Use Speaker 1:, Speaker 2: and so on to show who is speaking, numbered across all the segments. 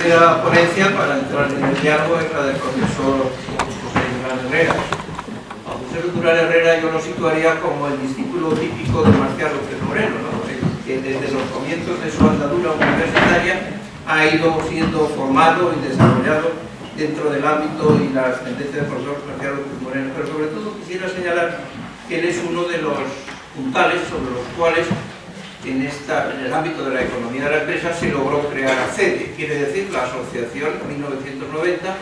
Speaker 1: primera ponencia para entrar en el diálogo es la del profesor José Durán Herrera. A José Durán Herrera yo lo situaría como el discípulo típico de Marcial López Moreno, ¿no? Que desde los comienzos de su andadura universitaria ha ido siendo formado y desarrollado dentro del ámbito y la ascendencia del profesor Marcial López Moreno. Pero sobre todo quisiera señalar que él es uno de los puntales sobre los cuales en el ámbito de la economía de la empresa se logró crear ACEDE, quiere decir la Asociación 1990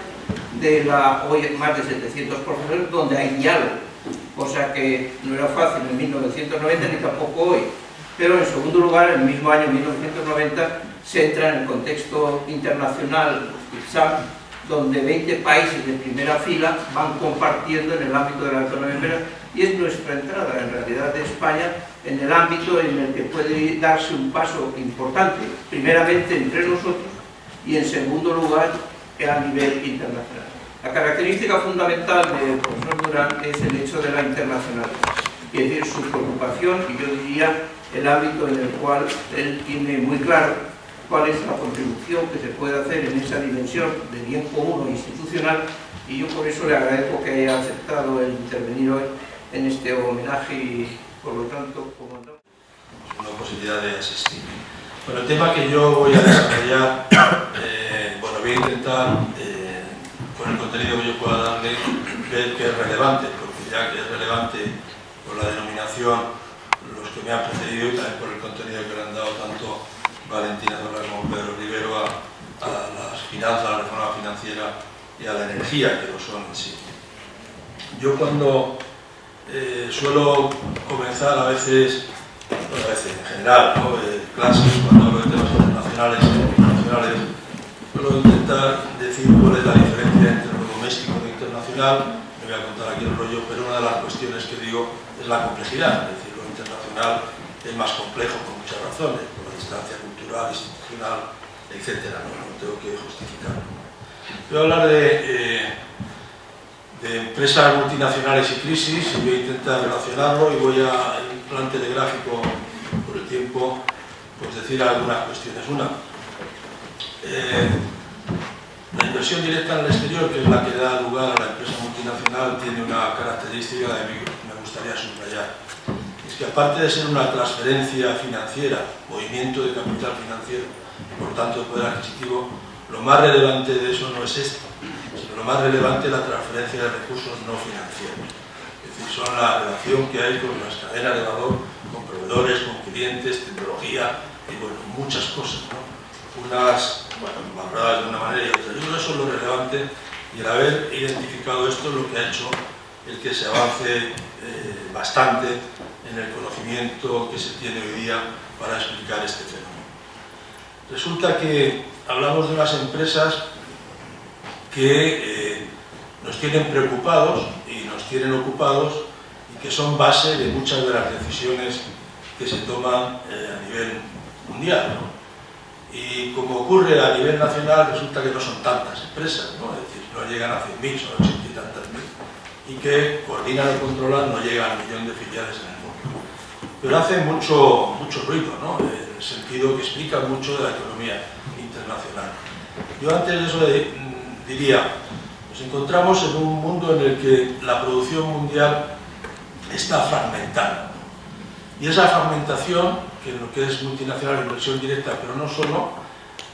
Speaker 1: de hoy más de 700 profesores, donde hay diálogo, cosa que no era fácil en 1990 ni tampoco hoy. Pero en segundo lugar, en el mismo año 1990 se entra en el contexto internacional IPSAM, donde 20 países de primera fila van compartiendo en el ámbito de la economía empresa, y es nuestra entrada en realidad de España en el ámbito en el que puede darse un paso importante, primeramente entre nosotros y en segundo lugar a nivel internacional. La característica fundamental del profesor Durán es el hecho de la internacionalidad, es decir, su preocupación, y yo diría el ámbito en el cual él tiene muy claro cuál es la contribución que se puede hacer en esa dimensión de bien común o institucional, y yo por eso le agradezco que haya aceptado el intervenir hoy en este homenaje y, por lo tanto, como no...
Speaker 2: Una posibilidad de asistir. Bueno, el tema que yo voy a desarrollar, bueno, voy a intentar, con el contenido que yo pueda darle, ver que es relevante, porque ya que es relevante por la denominación, los que me han precedido y también por el contenido que le han dado tanto Valentina Torra como Pedro Rivero a las finanzas, a la reforma financiera y a la energía, que lo son en sí. Yo cuando suelo comenzar a veces, bueno, a veces en general, ¿no? Clases, cuando hablo de temas internacionales e internacionales, suelo intentar decir cuál es la diferencia entre lo doméstico y lo internacional. No voy a contar aquí el rollo, pero una de las cuestiones que digo es la complejidad, es decir, lo internacional es más complejo por muchas razones, por la distancia cultural, institucional, etc. No tengo que justificarlo. Voy a hablar de empresas multinacionales y crisis, y voy a intentar relacionarlo, y voy a, en plan telegráfico por el tiempo, pues decir algunas cuestiones. Una, la inversión directa en el exterior, que es la que da lugar a la empresa multinacional, tiene una característica que me gustaría subrayar. Es que aparte de ser una transferencia financiera, movimiento de capital financiero, y por tanto de poder adquisitivo, lo más relevante de eso no es esto, sino lo más relevante es la transferencia de recursos no financieros. Es decir, son la relación que hay con las cadenas de valor, con proveedores, con clientes, tecnología y bueno, muchas cosas, ¿no? Unas, bueno, valoradas de una manera y otra. Yo creo que eso es lo relevante, y el haber identificado esto es lo que ha hecho el que se avance bastante en el conocimiento que se tiene hoy día para explicar este fenómeno. Resulta que hablamos de unas empresas que nos tienen preocupados y nos tienen ocupados, y que son base de muchas de las decisiones que se toman a nivel mundial, ¿no? Y como ocurre a nivel nacional, resulta que no son tantas empresas, ¿no? Es decir, no llegan a 100.000, son 80 y tantas mil, y que coordinan o controlan, no llegan al millón de filiales en el mundo. Pero hacen mucho ruido, ¿no? En el sentido que explica mucho de la economía internacional. Yo antes de eso diría, nos encontramos en un mundo en el que la producción mundial está fragmentada, ¿no? Y esa fragmentación, que en lo que es multinacional, inversión directa, pero no solo,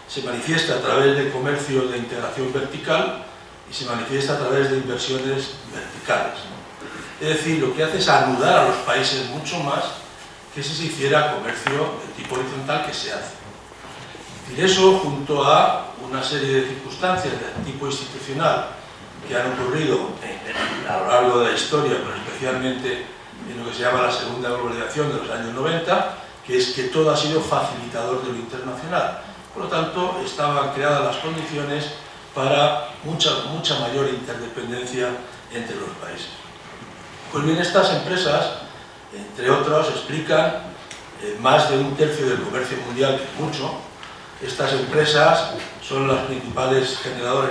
Speaker 2: se manifiesta a través de comercio de integración vertical y se manifiesta a través de inversiones verticales, ¿no? Es decir, lo que hace es anudar a los países mucho más que si se hiciera comercio de tipo horizontal, que se hace. Es decir, eso, junto a una serie de circunstancias de tipo institucional que han ocurrido a lo largo de la historia, pero especialmente en lo que se llama la segunda globalización de los años 90, que es que todo ha sido facilitador de lo internacional. Por lo tanto, estaban creadas las condiciones para mucha mayor interdependencia entre los países. Pues bien, estas empresas, entre otros, explican más de un tercio del comercio mundial, que es mucho. Estas empresas son las principales generadoras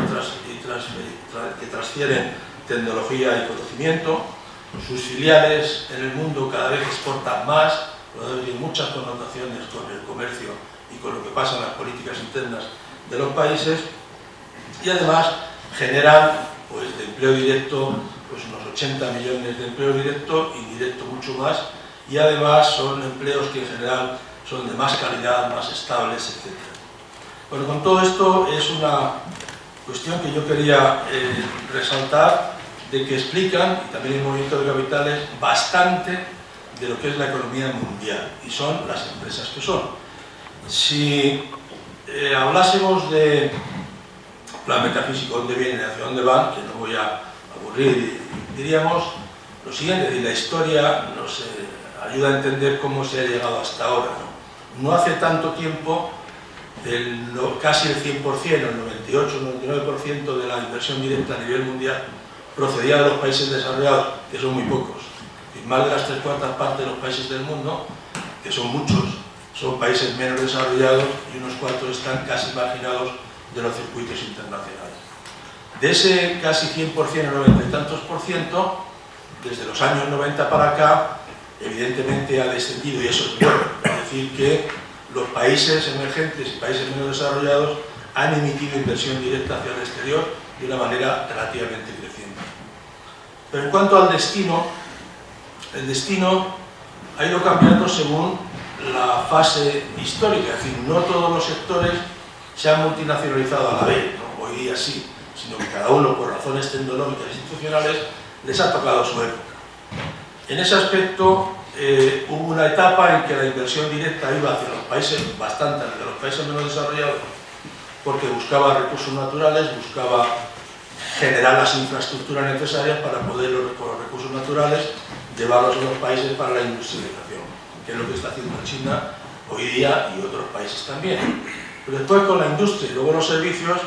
Speaker 2: que transfieren tecnología y conocimiento. Sus filiales en el mundo cada vez exportan más, lo que tiene muchas connotaciones con el comercio y con lo que pasa en las políticas internas de los países, y además generan pues, de empleo directo pues, unos 80 millones de empleo directo, indirecto mucho más, y además son empleos que en general son de más calidad, más estables, etc. Bueno, con todo esto es una cuestión que yo quería resaltar, de que explican, y también el movimiento de capitales, bastante de lo que es la economía mundial, y son las empresas que son. Si hablásemos de plan metafísico, dónde vienen y hacia dónde van, que no voy a aburrir, diríamos lo siguiente: es decir, la historia nos ayuda a entender cómo se ha llegado hasta ahora, ¿no? No hace tanto tiempo, casi el 100%, el 98-99% de la inversión directa a nivel mundial procedía de los países desarrollados, que son muy pocos. Y más de las 3/4 partes de los países del mundo, que son muchos, son países menos desarrollados, y unos cuantos están casi marginados de los circuitos internacionales. De ese casi 100%, el 90 y tantos por ciento, desde los años 90 para acá, evidentemente ha descendido, y eso es bueno. Es decir, que los países emergentes y países menos desarrollados han emitido inversión directa hacia el exterior de una manera relativamente creciente. Pero en cuanto al destino, el destino ha ido cambiando según la fase histórica. Es decir, no todos los sectores se han multinacionalizado a la vez, ¿no? Hoy día sí, sino que cada uno, por razones tecnológicas e institucionales, les ha tocado su época. En ese aspecto hubo una etapa en que la inversión directa iba hacia los países, bastante hacia los países menos desarrollados, porque buscaba recursos naturales, buscaba generar las infraestructuras necesarias para poder, con los recursos naturales, llevarlos a los países para la industrialización, que es lo que está haciendo China hoy día y otros países también. Pero después, con la industria y luego los servicios,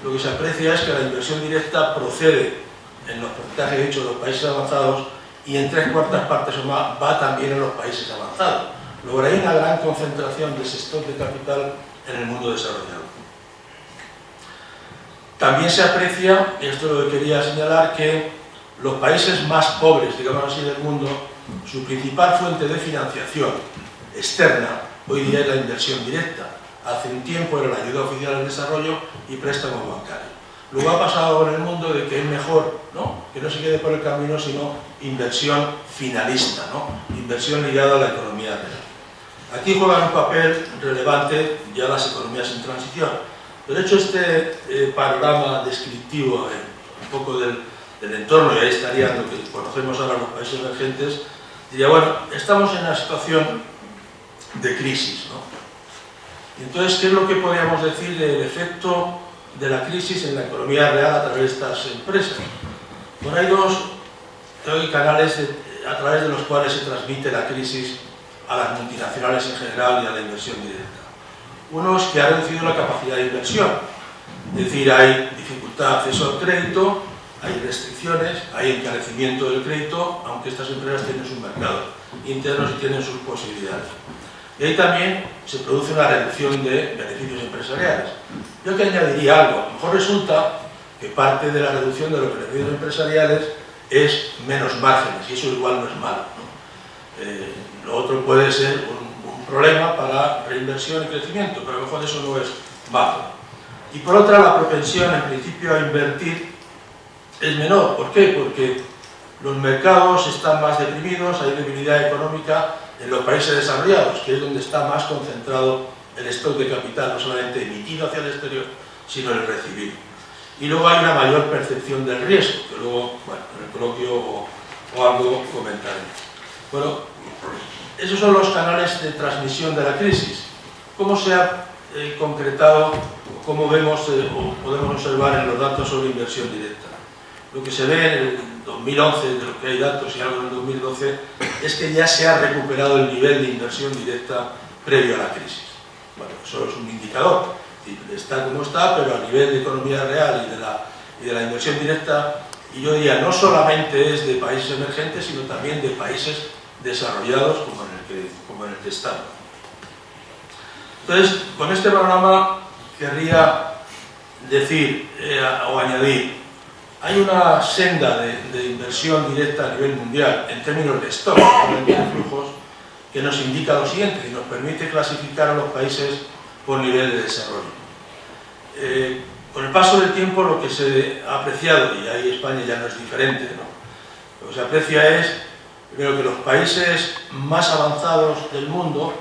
Speaker 2: lo que se aprecia es que la inversión directa procede, en los porcentajes hechos de los países avanzados, y en 3/4 partes o más va también en los países avanzados. Luego hay una gran concentración de ese stock de capital en el mundo desarrollado. También se aprecia, y esto es lo que quería señalar, que los países más pobres, digamos así, del mundo, su principal fuente de financiación externa hoy día es la inversión directa. Hace un tiempo era la ayuda oficial al desarrollo y préstamos bancarios. Luego ha pasado en el mundo de que es mejor, ¿no?, que no se quede por el camino, sino inversión finalista, ¿no?, inversión ligada a la economía real. Aquí juegan un papel relevante ya las economías en transición. De hecho, este panorama descriptivo un poco del entorno, y ahí estarían lo que conocemos ahora los países emergentes, diría, bueno, estamos en una situación de crisis, ¿no? Y entonces, ¿qué es lo que podríamos decir del efecto de la crisis en la economía real a través de estas empresas? Bueno, hay dos canales a través de los cuales se transmite la crisis a las multinacionales en general y a la inversión directa. Uno es que ha reducido la capacidad de inversión, es decir, hay dificultad de acceso al crédito, hay restricciones, hay encarecimiento del crédito, aunque estas empresas tienen sus mercados internos y tienen sus posibilidades. Y ahí también se produce una reducción de beneficios empresariales. Yo que añadiría algo: a lo mejor resulta que parte de la reducción de los beneficios empresariales es menos márgenes, y eso igual no es malo, ¿no? Lo otro puede ser un problema para reinversión y crecimiento, pero a lo mejor eso no es malo. Y por otra, la propensión en principio a invertir es menor. ¿Por qué? Porque los mercados están más deprimidos, hay debilidad económica en los países desarrollados, que es donde está más concentrado el stock de capital, no solamente emitido hacia el exterior, sino el recibido. Y luego hay una mayor percepción del riesgo, que luego, bueno, en el coloquio o algo comentaré. Bueno, esos son los canales de transmisión de la crisis. ¿Cómo se ha concretado, cómo vemos o podemos observar en los datos sobre inversión directa? Lo que se ve en el 2011, de lo que hay datos, y algo en el 2012, es que ya se ha recuperado el nivel de inversión directa previo a la crisis. Bueno, eso es un indicador, está como está, pero a nivel de economía real y de la inversión directa, y yo diría, no solamente es de países emergentes, sino también de países desarrollados como en el que estamos. Entonces, con este panorama querría decir o añadir: hay una senda de inversión directa a nivel mundial en términos de stock, de flujos, que nos indica lo siguiente y nos permite clasificar a los países por nivel de desarrollo. Con el paso del tiempo lo que se ha apreciado, y ahí España ya no es diferente, ¿no? Lo que se aprecia es, primero, que los países más avanzados del mundo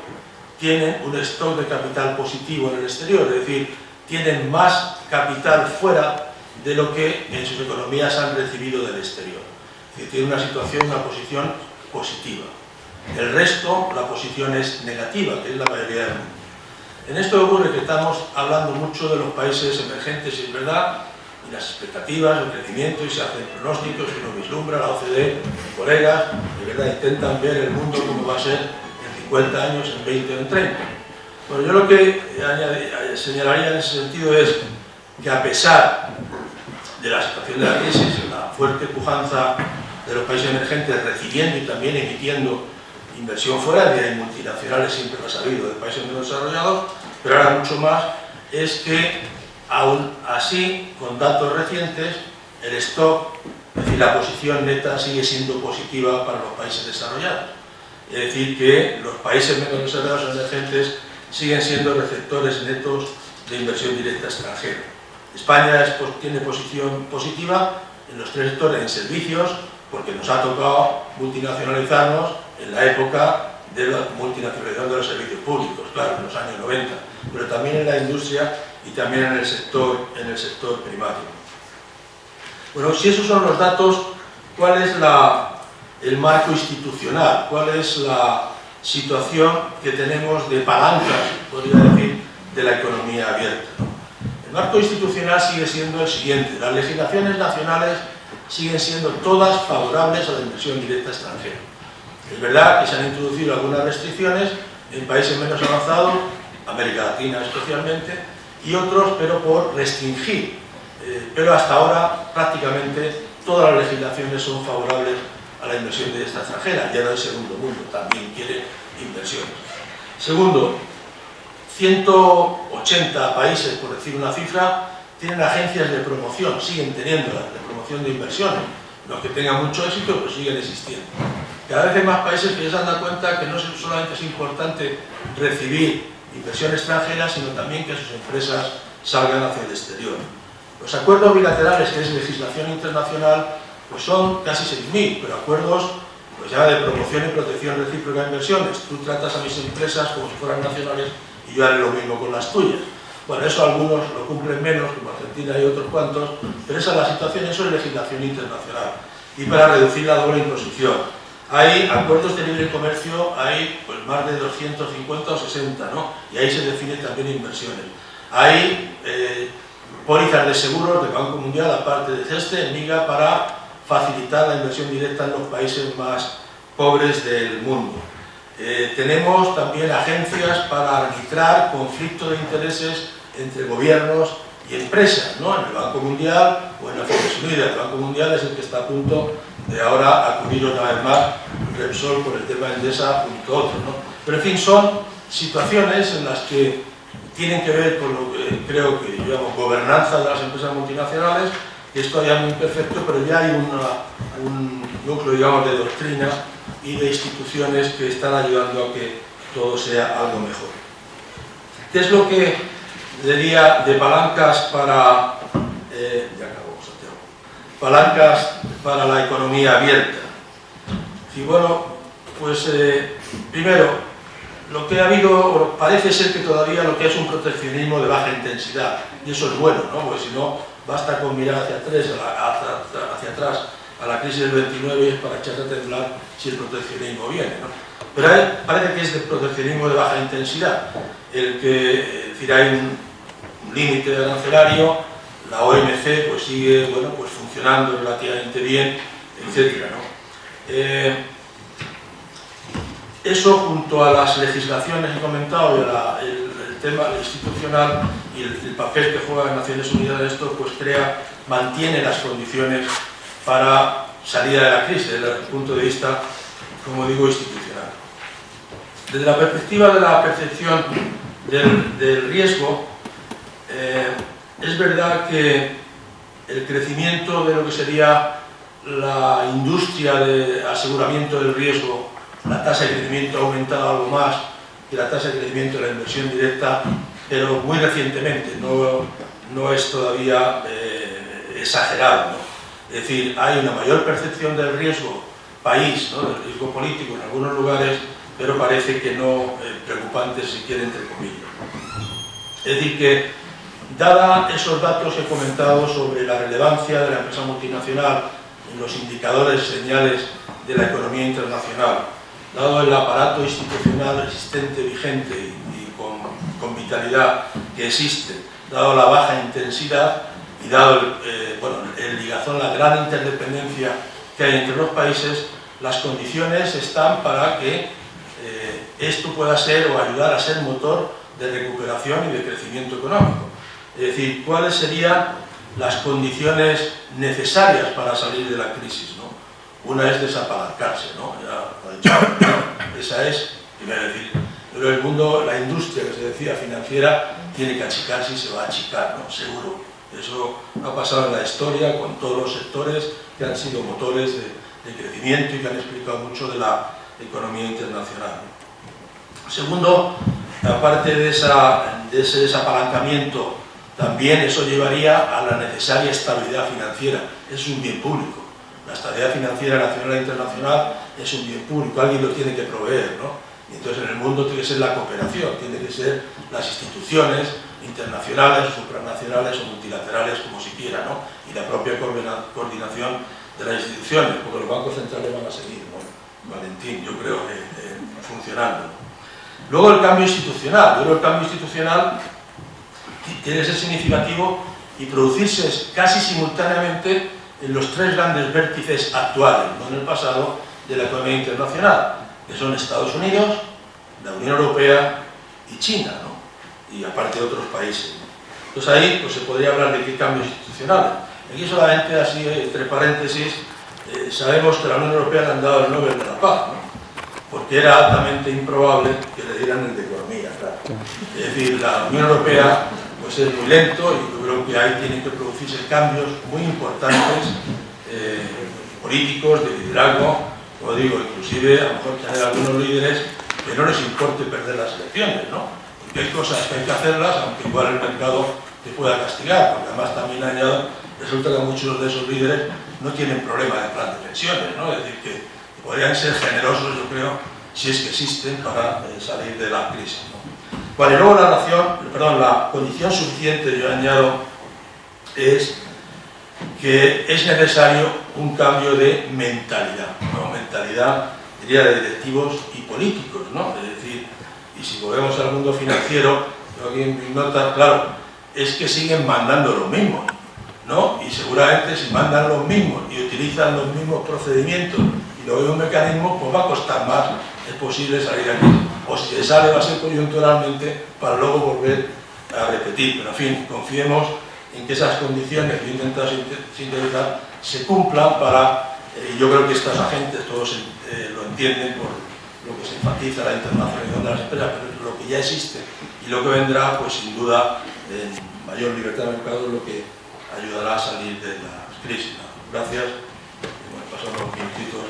Speaker 2: tienen un stock de capital positivo en el exterior, es decir, tienen más capital fuera de lo que en sus economías han recibido del exterior. Es decir, tienen una situación, una posición positiva. El resto, la posición es negativa, que es la mayoría del mundo. En esto ocurre que estamos hablando mucho de los países emergentes, y es verdad, y las expectativas, el crecimiento, y se hacen pronósticos, y uno vislumbra, la OCDE, colegas, de verdad intentan ver el mundo como va a ser en 50 años, en 20 o en 30. Bueno, yo lo que señalaría en ese sentido es que a pesar de la situación de la crisis, la fuerte pujanza de los países emergentes recibiendo y también emitiendo inversión fuera, y hay multinacionales, siempre lo ha sabido, de países menos desarrollados, pero ahora mucho más, es que aún así, con datos recientes, el stock, es decir, la posición neta sigue siendo positiva para los países desarrollados. Es decir, que los países menos desarrollados emergentes siguen siendo receptores netos de inversión directa extranjera. España tiene posición positiva en los tres sectores, en servicios, porque nos ha tocado multinacionalizarnos en la época de la multinacionalización de los servicios públicos, claro, en los años 90, pero también en la industria y también en el sector primario. Bueno, si esos son los datos, ¿cuál es el marco institucional? ¿Cuál es la situación que tenemos de palancas, podría decir, de la economía abierta? El marco institucional sigue siendo el siguiente: las legislaciones nacionales siguen siendo todas favorables a la inversión directa extranjera. Es verdad que se han introducido algunas restricciones en países menos avanzados, América Latina especialmente, y otros, pero por restringir. Pero hasta ahora prácticamente todas las legislaciones son favorables a la inversión directa extranjera. Ya no el segundo mundo, también quiere inversiones. Segundo, 180 países, por decir una cifra, tienen agencias de promoción, siguen teniéndolas, de promoción de inversiones. Los que tengan mucho éxito, pues siguen existiendo. Cada vez hay más países que ya se han dado cuenta que no solamente es importante recibir inversión extranjera, sino también que sus empresas salgan hacia el exterior. Los acuerdos bilaterales, que es legislación internacional, pues son casi 6.000, pero acuerdos pues ya de promoción y protección recíproca de inversiones. Tú tratas a mis empresas como si fueran nacionales y yo haré lo mismo con las tuyas. Bueno, eso algunos lo cumplen menos, como Argentina y otros cuantos, pero esa es la situación, eso es legislación internacional. Y para reducir la doble imposición. Hay acuerdos de libre comercio, hay pues más de 250 o 60, ¿no? Y ahí se definen también inversiones. Hay pólizas de seguros del Banco Mundial, aparte de CESTE, en MIGA, para facilitar la inversión directa en los países más pobres del mundo. Tenemos también agencias para arbitrar conflictos de intereses entre gobiernos y empresas, ¿no? En el Banco Mundial o en Naciones Unidas. El Banco Mundial es el que está a punto de ahora acudir una vez más Repsol por el tema Endesa junto a otros, ¿no? Pero en fin, son situaciones en las que tienen que ver con lo que creo que llamamos gobernanza de las empresas multinacionales, que es todavía muy imperfecto, pero ya hay un núcleo, digamos, de doctrina y de instituciones que están ayudando a que todo sea algo mejor. ¿Qué es lo que diría de palancas para palancas para la economía abierta? Y bueno, pues primero, lo que ha habido, parece ser que todavía lo que es un proteccionismo de baja intensidad, y eso es bueno, ¿no? Porque si no, basta con mirar hacia atrás a la crisis del 29 y es para echarse a temblar si el proteccionismo viene, ¿no? Pero parece que es de proteccionismo de baja intensidad, es decir, hay un límite arancelario, la OMC pues sigue, bueno, pues funcionando relativamente bien, etcétera, ¿no? Eso, junto a las legislaciones que he comentado y el tema institucional y el papel que juega en Naciones Unidas en esto, pues mantiene las condiciones para salida de la crisis desde el punto de vista, como digo, institucional. Desde la perspectiva de la percepción del riesgo, es verdad que el crecimiento de lo que sería la industria de aseguramiento del riesgo, la tasa de crecimiento ha aumentado algo más que la tasa de crecimiento de la inversión directa, pero muy recientemente, no no es todavía exagerado, ¿no? Es decir, hay una mayor percepción del riesgo país, ¿no?, del riesgo político en algunos lugares, pero parece que no preocupante, si quiere, entre comillas. Es decir, que dada esos datos que he comentado sobre la relevancia de la empresa multinacional en los indicadores, señales de la economía internacional, dado el aparato institucional existente, vigente y con vitalidad que existe, dado la baja intensidad y dado el ligazón, la gran interdependencia que hay entre los países, las condiciones están para que esto pueda ser o ayudar a ser motor de recuperación y de crecimiento económico. Es decir, ¿cuáles serían las condiciones necesarias para salir de la crisis, ¿no? Una es desapalancarse, ¿no? Ya lo he dicho, esa es, primero decir, pero el mundo, la industria que se decía financiera, tiene que achicarse y se va a achicar, ¿no? Seguro. Eso ha pasado en la historia con todos los sectores que han sido motores de crecimiento y que han explicado mucho de la economía internacional. Segundo, aparte de ese desapalancamiento, también eso llevaría a la necesaria estabilidad financiera. Es un bien público. La estabilidad financiera nacional e internacional es un bien público, alguien lo tiene que proveer, ¿no? Y entonces en el mundo tiene que ser la cooperación, tiene que ser las instituciones internacionales, supranacionales o multilaterales, como se quiera, ¿no? Y la propia coordinación de las instituciones, porque los bancos centrales van a seguir, ¿no? Valentín, yo creo, funcionando. Luego el cambio institucional. Yo creo que el cambio institucional tiene que ser significativo y producirse casi simultáneamente en los tres grandes vértices actuales, no en el pasado, de la economía internacional, que son Estados Unidos, la Unión Europea y China, ¿no? Y aparte de otros países, ¿no? Entonces ahí pues, se podría hablar de qué cambios institucionales. Aquí solamente, así entre paréntesis, sabemos que a la Unión Europea le han dado el Nobel de la Paz, ¿no? Porque era altamente improbable que le dieran el de economía, claro. Es decir, la Unión Europea pues es muy lento y yo creo que ahí tienen que producirse cambios muy importantes políticos, de liderazgo, como digo, inclusive a lo mejor tener algunos líderes que no les importe perder las elecciones, ¿no? Porque hay cosas que hay que hacerlas, aunque igual el mercado te pueda castigar, porque además también añado, resulta que muchos de esos líderes no tienen problema de plan de pensiones, ¿no? Es decir, que podrían ser generosos, yo creo, si es que existen, para salir de la crisis, ¿no? Vale, luego la condición suficiente, yo añado, es que es necesario un cambio de mentalidad, ¿no? Mentalidad, diría, de directivos y políticos, ¿no? Es decir, y si volvemos al mundo financiero, yo aquí en mis notas, claro, es que siguen mandando los mismos, ¿no? Y seguramente si mandan los mismos y utilizan los mismos procedimientos y los mismos mecanismos, pues va a costar más, es posible salir aquí. O si se sale va a ser coyunturalmente para luego volver a repetir. Pero en fin, confiemos en que esas condiciones que he intentado sintetizar se cumplan para, yo creo que estas agentes todos lo entienden por lo que se enfatiza la internacionalización de las empresas, pero lo que ya existe y lo que vendrá, pues sin duda, en mayor libertad de mercado es lo que ayudará a salir de las crisis, ¿no? Gracias. Y bueno, pasamos unos minutitos.